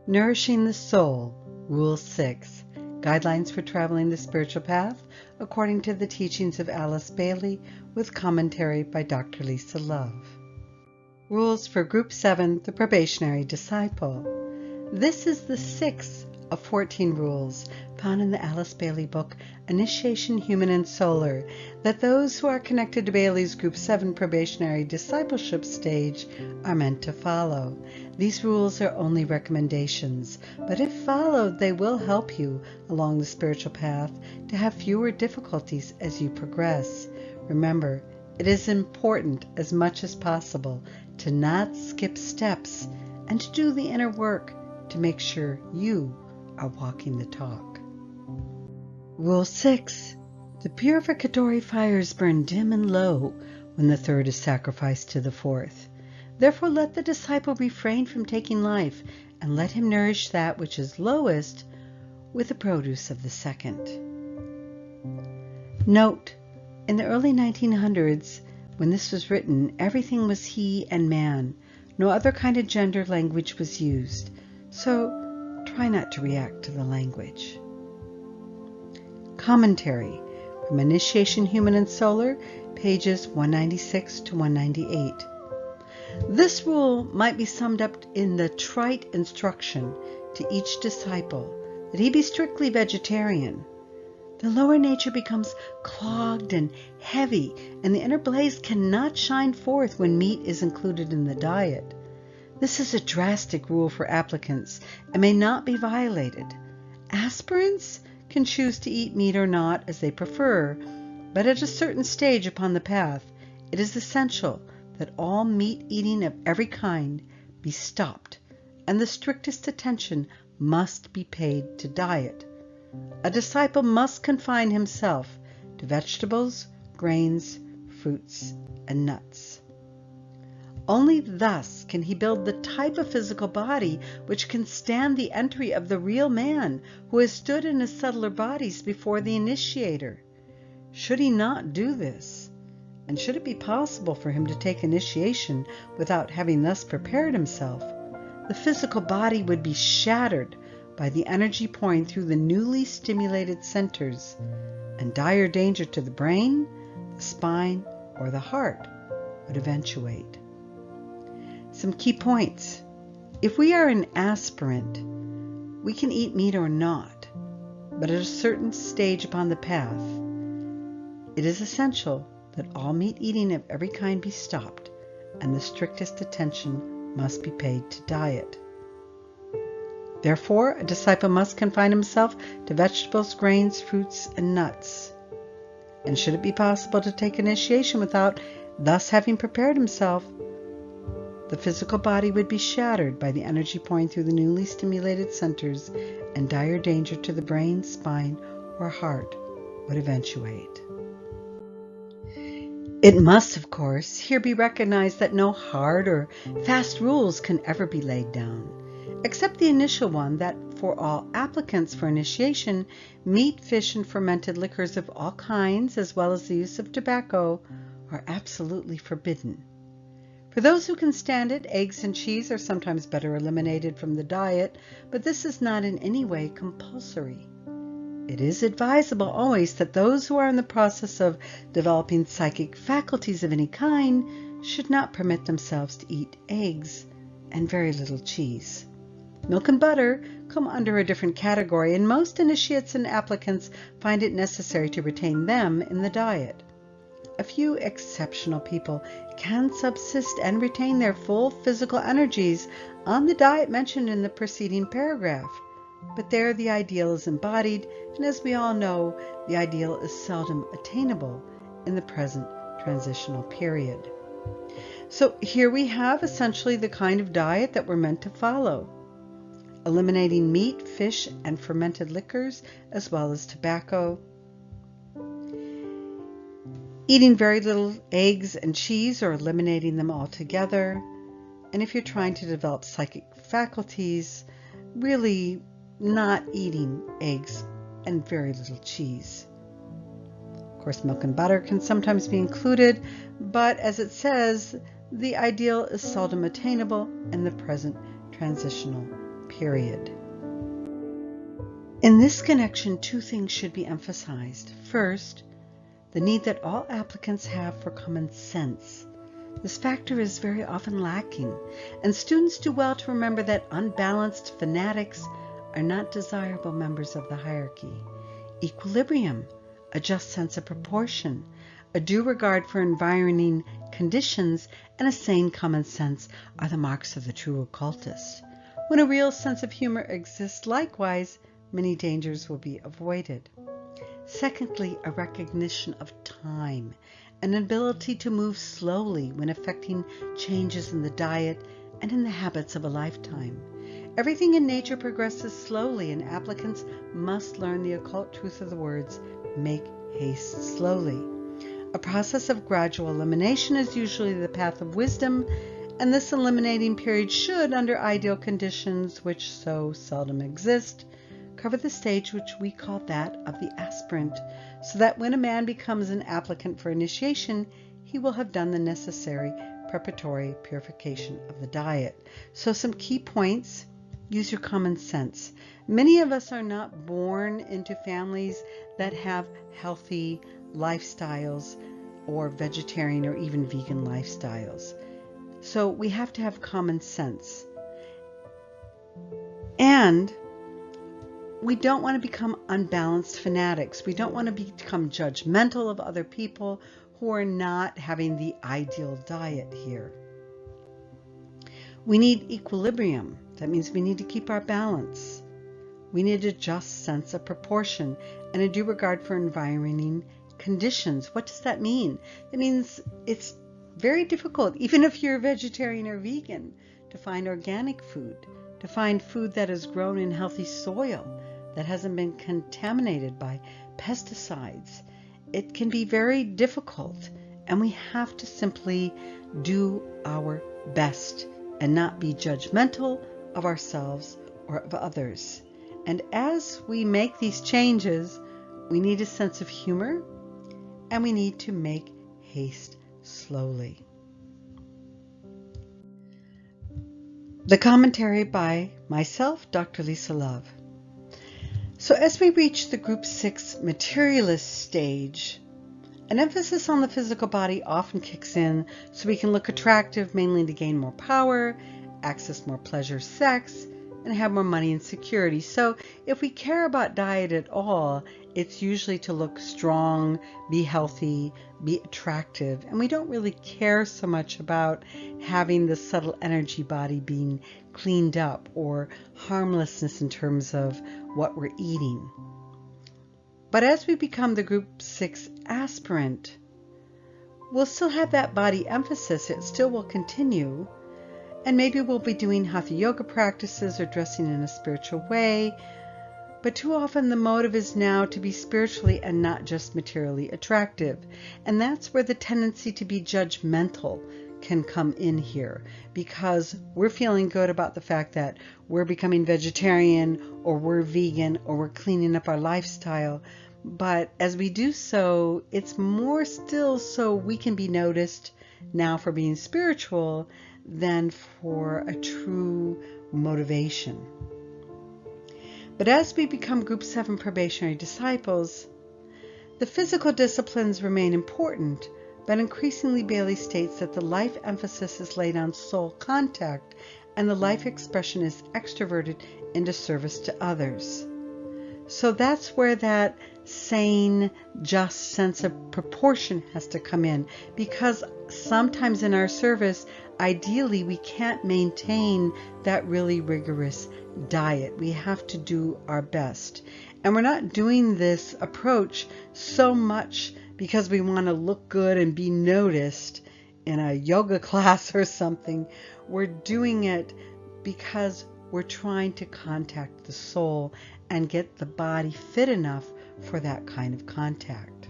Nourishing the Soul, Rule 6, Guidelines for Traveling the Spiritual Path, according to the teachings of Alice Bailey, with commentary by Dr. Lisa Love. Rules for Group 7, the Probationary Disciple. This is the 6th of 14 rules found in the Alice Bailey book, Initiation, Human and Solar, that those who are connected to Bailey's Group 7 Probationary Discipleship stage are meant to follow. These rules are only recommendations, but if followed, they will help you along the spiritual path to have fewer difficulties as you progress. Remember, it is important as much as possible to not skip steps and to do the inner work to make sure you are walking the talk. Rule 6. The purificatory fires burn dim and low when the third is sacrificed to the fourth. Therefore let the disciple refrain from taking life, and let him nourish that which is lowest with the produce of the second. Note, in the early 1900s, when this was written, everything was he and man. No other kind of gender language was used, so try not to react to the language. Commentary from Initiation, Human and Solar, pages 196 to 198. This rule might be summed up in the trite instruction to each disciple that he be strictly vegetarian. The lower nature becomes clogged and heavy, and the inner blaze cannot shine forth when meat is included in the diet. This is a drastic rule for applicants and may not be violated. Aspirants can choose to eat meat or not as they prefer, but at a certain stage upon the path, it is essential that all meat eating of every kind be stopped, and the strictest attention must be paid to diet. A disciple must confine himself to vegetables, grains, fruits, and nuts. Only thus can he build the type of physical body which can stand the entry of the real man who has stood in his subtler bodies before the initiator. Should he not do this, and should it be possible for him to take initiation without having thus prepared himself, the physical body would be shattered by the energy pouring through the newly stimulated centers, and dire danger to the brain, the spine, or the heart would eventuate. Some key points. If we are an aspirant, we can eat meat or not, but at a certain stage upon the path, it is essential that all meat eating of every kind be stopped, and the strictest attention must be paid to diet. Therefore, a disciple must confine himself to vegetables, grains, fruits, and nuts. And should it be possible to take initiation without thus having prepared himself, the physical body would be shattered by the energy pouring through the newly stimulated centers, and dire danger to the brain, spine, or heart would eventuate. It must, of course, here be recognized that no hard or fast rules can ever be laid down, except the initial one that for all applicants for initiation, meat, fish, and fermented liquors of all kinds, as well as the use of tobacco, are absolutely forbidden. For those who can stand it, eggs and cheese are sometimes better eliminated from the diet, but this is not in any way compulsory. It is advisable always that those who are in the process of developing psychic faculties of any kind should not permit themselves to eat eggs and very little cheese. Milk and butter come under a different category, and most initiates and applicants find it necessary to retain them in the diet. A few exceptional people can subsist and retain their full physical energies on the diet mentioned in the preceding paragraph, but there the ideal is embodied, and as we all know, the ideal is seldom attainable in the present transitional period. So here we have essentially the kind of diet that we're meant to follow. Eliminating meat, fish, and fermented liquors, as well as tobacco. Eating very little eggs and cheese or eliminating them altogether. And if you're trying to develop psychic faculties, really not eating eggs and very little cheese. Of course, milk and butter can sometimes be included, but as it says, the ideal is seldom attainable in the present transitional period. In this connection, two things should be emphasized. First, the need that all applicants have for common sense. This factor is very often lacking, and students do well to remember that unbalanced fanatics are not desirable members of the hierarchy. Equilibrium, a just sense of proportion, a due regard for environing conditions, and a sane common sense are the marks of the true occultist. When a real sense of humor exists, likewise, many dangers will be avoided. Secondly, a recognition of time, an ability to move slowly when affecting changes in the diet and in the habits of a lifetime. Everything in nature progresses slowly, and applicants must learn the occult truth of the words, make haste slowly. A process of gradual elimination is usually the path of wisdom, and this eliminating period should, under ideal conditions, which so seldom exist, cover the stage which we call that of the aspirant, so that when a man becomes an applicant for initiation, he will have done the necessary preparatory purification of the diet. So some key points: use your common sense. Many of us are not born into families that have healthy lifestyles or vegetarian or even vegan lifestyles. So we have to have common sense. And we don't want to become unbalanced fanatics. We don't want to become judgmental of other people who are not having the ideal diet here. We need equilibrium. That means we need to keep our balance. We need a just sense of proportion and a due regard for environing conditions. What does that mean? It means it's very difficult, even if you're a vegetarian or vegan, to find organic food, to find food that is grown in healthy soil, that hasn't been contaminated by pesticides. It can be very difficult, and we have to simply do our best and not be judgmental of ourselves or of others. And as we make these changes, we need a sense of humor, and we need to make haste slowly. The commentary by myself, Dr. Lisa Love. So as we reach the Group 6 materialist stage, an emphasis on the physical body often kicks in so we can look attractive, mainly to gain more power, access more pleasure, sex, and have more money and security. So if we care about diet at all, it's usually to look strong, be healthy, be attractive, and we don't really care so much about having the subtle energy body being cleaned up or harmlessness in terms of what we're eating. But as we become the Group 6 aspirant, we'll still have that body emphasis. It still will continue. And maybe we'll be doing hatha yoga practices or dressing in a spiritual way. But too often the motive is now to be spiritually and not just materially attractive. And that's where the tendency to be judgmental can come in here, because we're feeling good about the fact that we're becoming vegetarian or we're vegan or we're cleaning up our lifestyle. But as we do so, it's more still so we can be noticed now for being spiritual than for a true motivation. But as we become Group 7 probationary disciples, the physical disciplines remain important, but increasingly Bailey states that the life emphasis is laid on soul contact and the life expression is extroverted into service to others. So that's where that sane, just sense of proportion has to come in, because sometimes in our service, ideally, we can't maintain that really rigorous diet. We have to do our best. And we're not doing this approach so much because we want to look good and be noticed in a yoga class or something. We're doing it because we're trying to contact the soul and get the body fit enough for that kind of contact.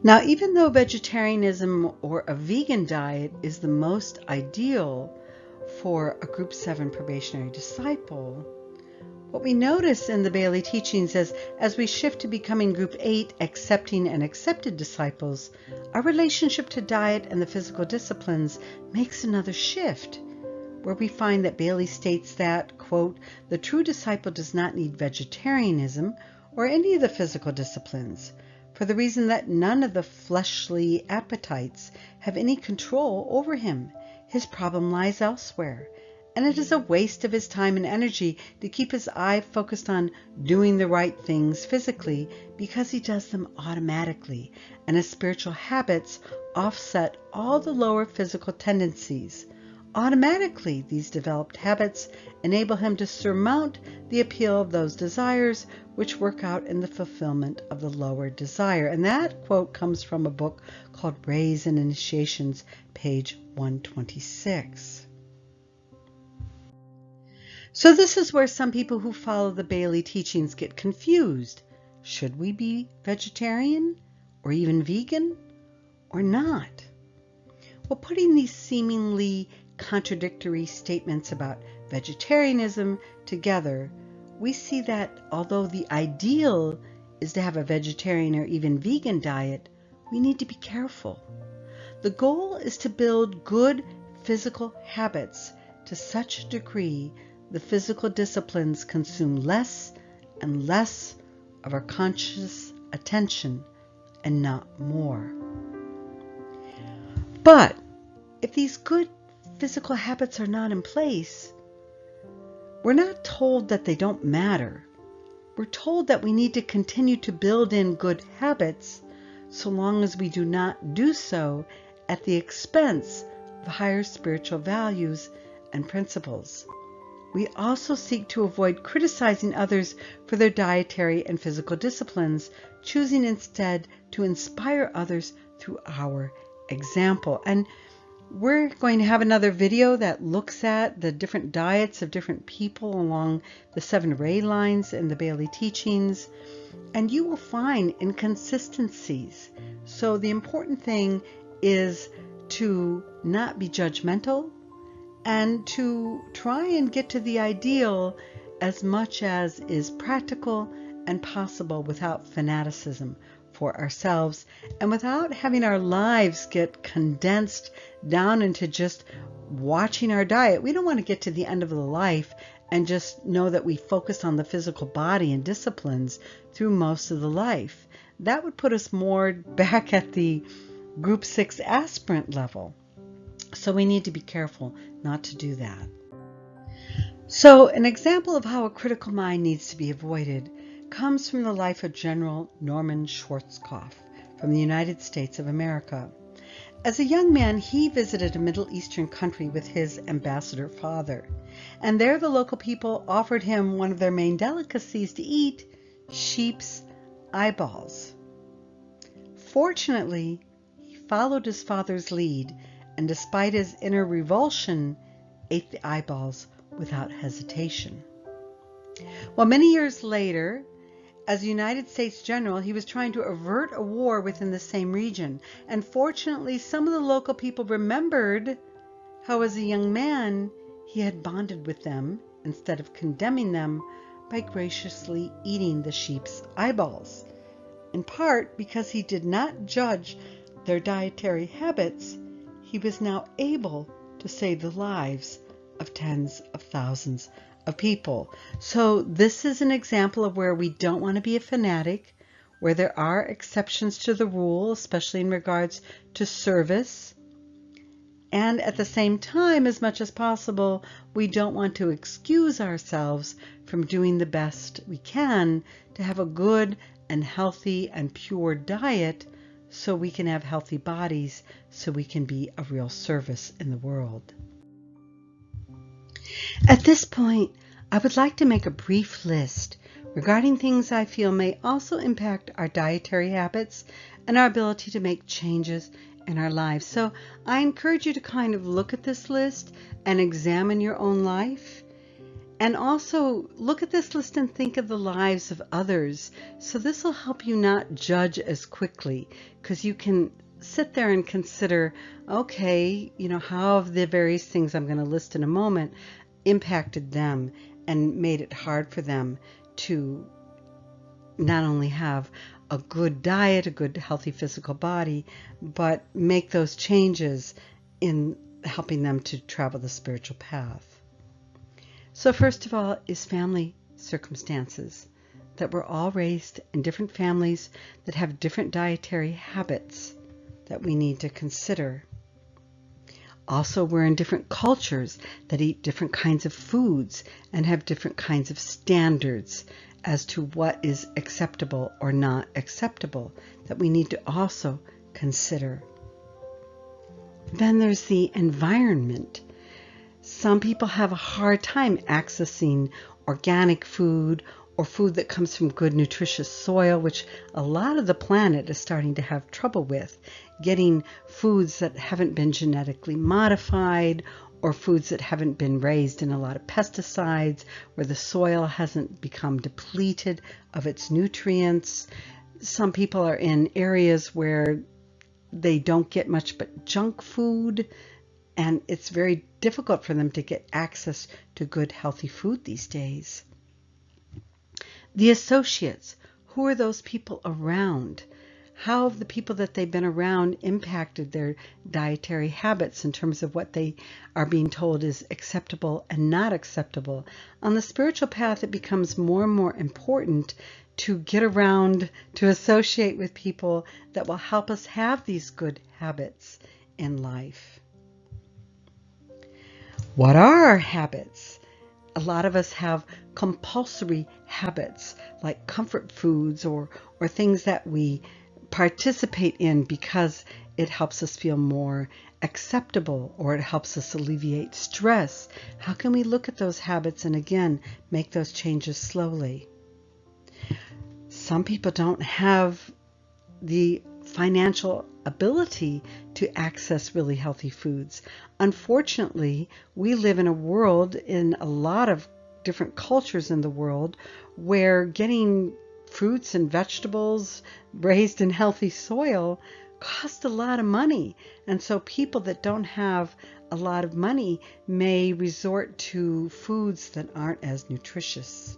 Now, even though vegetarianism or a vegan diet is the most ideal for a Group 7 probationary disciple, what we notice in the Bailey teachings is as we shift to becoming Group 8 accepting and accepted disciples, our relationship to diet and the physical disciplines makes another shift. where we find that Bailey states that, quote, "The true disciple does not need vegetarianism or any of the physical disciplines, for the reason that none of the fleshly appetites have any control over him. His problem lies elsewhere, and it is a waste of his time and energy to keep his eye focused on doing the right things physically, because he does them automatically, and his spiritual habits offset all the lower physical tendencies. Automatically, these developed habits enable him to surmount the appeal of those desires which work out in the fulfillment of the lower desire." And that quote comes from a book called Rays and Initiations, page 126. So this is where some people who follow the Bailey teachings get confused. Should we be vegetarian or even vegan or not? Well, putting these seemingly contradictory statements about vegetarianism together, we see that although the ideal is to have a vegetarian or even vegan diet, we need to be careful. The goal is to build good physical habits to such a degree the physical disciplines consume less and less of our conscious attention and not more. But if these good physical habits are not in place, we're not told that they don't matter. We're told that we need to continue to build in good habits so long as we do not do so at the expense of higher spiritual values and principles. We also seek to avoid criticizing others for their dietary and physical disciplines, choosing instead to inspire others through our example. And we're going to have another video that looks at the different diets of different people along the 7 ray lines in the Bailey teachings, and you will find inconsistencies. So the important thing is to not be judgmental and to try and get to the ideal as much as is practical and possible without fanaticism for ourselves and without having our lives get condensed down into just watching our diet. We don't want to get to the end of the life and just know that we focus on the physical body and disciplines through most of the life. That would put us more back at the Group 6 aspirant level. So we need to be careful not to do that. So an example of how a critical mind needs to be avoided comes from the life of General Norman Schwarzkopf from the United States of America. As a young man, he visited a Middle Eastern country with his ambassador father, and there the local people offered him one of their main delicacies to eat, sheep's eyeballs. Fortunately, he followed his father's lead, and despite his inner revulsion, ate the eyeballs without hesitation. Well, many years later, as a United States general, he was trying to avert a war within the same region, and fortunately some of the local people remembered how as a young man he had bonded with them instead of condemning them by graciously eating the sheep's eyeballs, in part because he did not judge their dietary habits. He was now able to save the lives of tens of thousands of people. So this is an example of where we don't want to be a fanatic, where there are exceptions to the rule, especially in regards to service. And at the same time, as much as possible, we don't want to excuse ourselves from doing the best we can to have a good and healthy and pure diet so we can have healthy bodies, so we can be a real service in the world. At this point, I would like to make a brief list regarding things I feel may also impact our dietary habits and our ability to make changes in our lives. So I encourage you to kind of look at this list and examine your own life. And also look at this list and think of the lives of others. So this will help you not judge as quickly, because you can sit there and consider, okay, how have the various things I'm going to list in a moment impacted them and made it hard for them to not only have a good diet, a good healthy physical body, but make those changes in helping them to travel the spiritual path. So first of all is family circumstances, that we're all raised in different families that have different dietary habits that we need to consider. Also, we're in different cultures that eat different kinds of foods and have different kinds of standards as to what is acceptable or not acceptable that we need to also consider. Then there's the environment. Some people have a hard time accessing organic food or food that comes from good nutritious soil, which a lot of the planet is starting to have trouble with. Getting foods that haven't been genetically modified or foods that haven't been raised in a lot of pesticides, where the soil hasn't become depleted of its nutrients. Some people are in areas where they don't get much but junk food, and it's very difficult for them to get access to good, healthy food these days. The associates, who are those people around? How have the people that they've been around impacted their dietary habits in terms of what they are being told is acceptable and not acceptable? On the spiritual path, it becomes more and more important to get around, to associate with people that will help us have these good habits in life. What are our habits? A lot of us have compulsory habits like comfort foods or things that we participate in because it helps us feel more acceptable or it helps us alleviate stress. How can we look at those habits and again make those changes slowly? Some people don't have the financial ability to access really healthy foods. Unfortunately, we live in a world, in a lot of different cultures in the world, where getting fruits and vegetables raised in healthy soil cost a lot of money. And so people that don't have a lot of money may resort to foods that aren't as nutritious.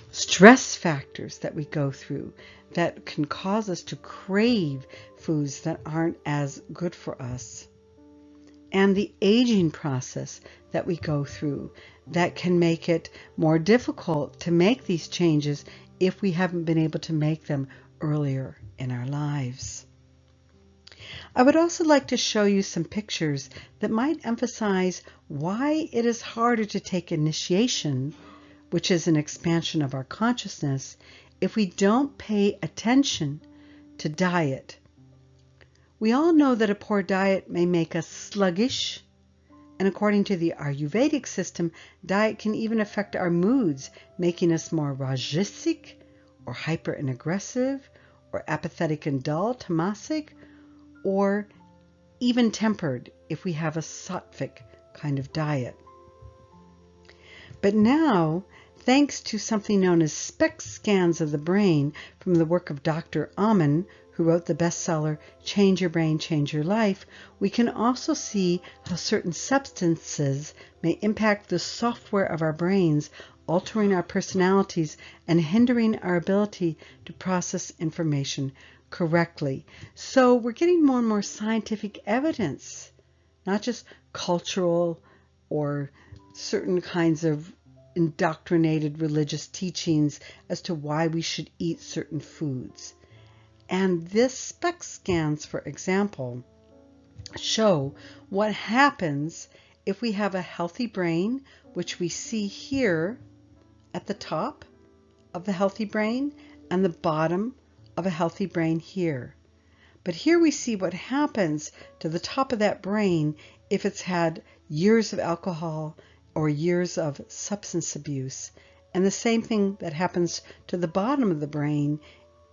Stress factors that we go through that can cause us to crave foods that aren't as good for us. And the aging process that we go through that can make it more difficult to make these changes if we haven't been able to make them earlier in our lives. I would also like to show you some pictures that might emphasize why it is harder to take initiation, which is an expansion of our consciousness, if we don't pay attention to diet. We all know that a poor diet may make us sluggish, and according to the Ayurvedic system, diet can even affect our moods, making us more rajasic, or hyper and aggressive, or apathetic and dull, tamasic, or even tempered if we have a sattvic kind of diet. But now, thanks to something known as SPECT scans of the brain from the work of Dr. Amen, who wrote the bestseller Change Your Brain, Change Your Life, we can also see how certain substances may impact the software of our brains, altering our personalities and hindering our ability to process information correctly. So we're getting more and more scientific evidence, not just cultural or certain kinds of indoctrinated religious teachings as to why we should eat certain foods. And this SPECT scans, for example, show what happens if we have a healthy brain, which we see here at the top of the healthy brain and the bottom of a healthy brain here. But here we see what happens to the top of that brain if it's had years of alcohol or years of substance abuse. And the same thing that happens to the bottom of the brain,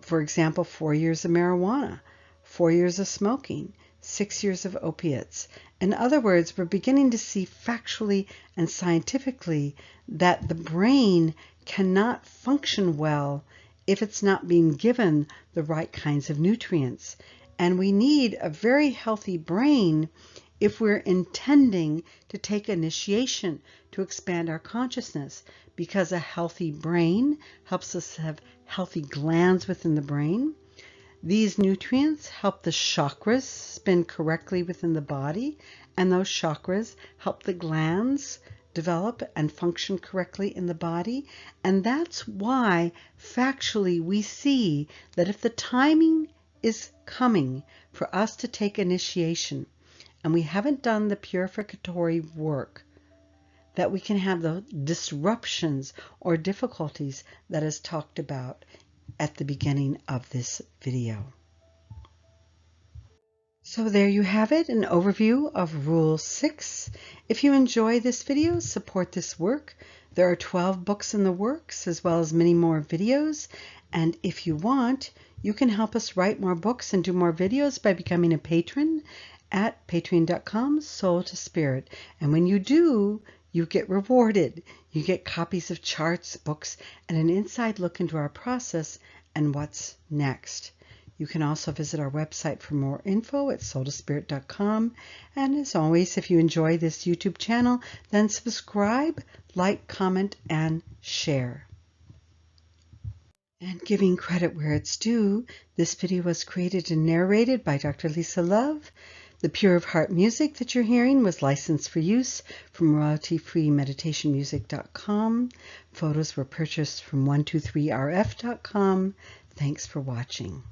for example, 4 years of marijuana, 4 years of smoking, 6 years of opiates. In other words, we're beginning to see factually and scientifically that the brain cannot function well if it's not being given the right kinds of nutrients. And we need a very healthy brain if we're intending to take initiation to expand our consciousness, because a healthy brain helps us have healthy glands within the brain. These nutrients help the chakras spin correctly within the body, and those chakras help the glands develop and function correctly in the body. And that's why factually we see that if the timing is coming for us to take initiation and we haven't done the purificatory work, that we can have the disruptions or difficulties that is talked about at the beginning of this video. So there you have it, an overview of Rule 6. If you enjoy this video, support this work. There are 12 books in the works, as well as many more videos. And if you want, you can help us write more books and do more videos by becoming a patron at patreon.com/Soul to Spirit. And when you do, you get rewarded. You get copies of charts, books, and an inside look into our process and what's next. You can also visit our website for more info at soultospirit.com. And as always, if you enjoy this YouTube channel, then subscribe, like, comment, and share. And giving credit where it's due, this video was created and narrated by Dr. Lisa Love. The Pure of Heart music that you're hearing was licensed for use from royalty-free-meditationmusic.com. Photos were purchased from 123rf.com. Thanks for watching.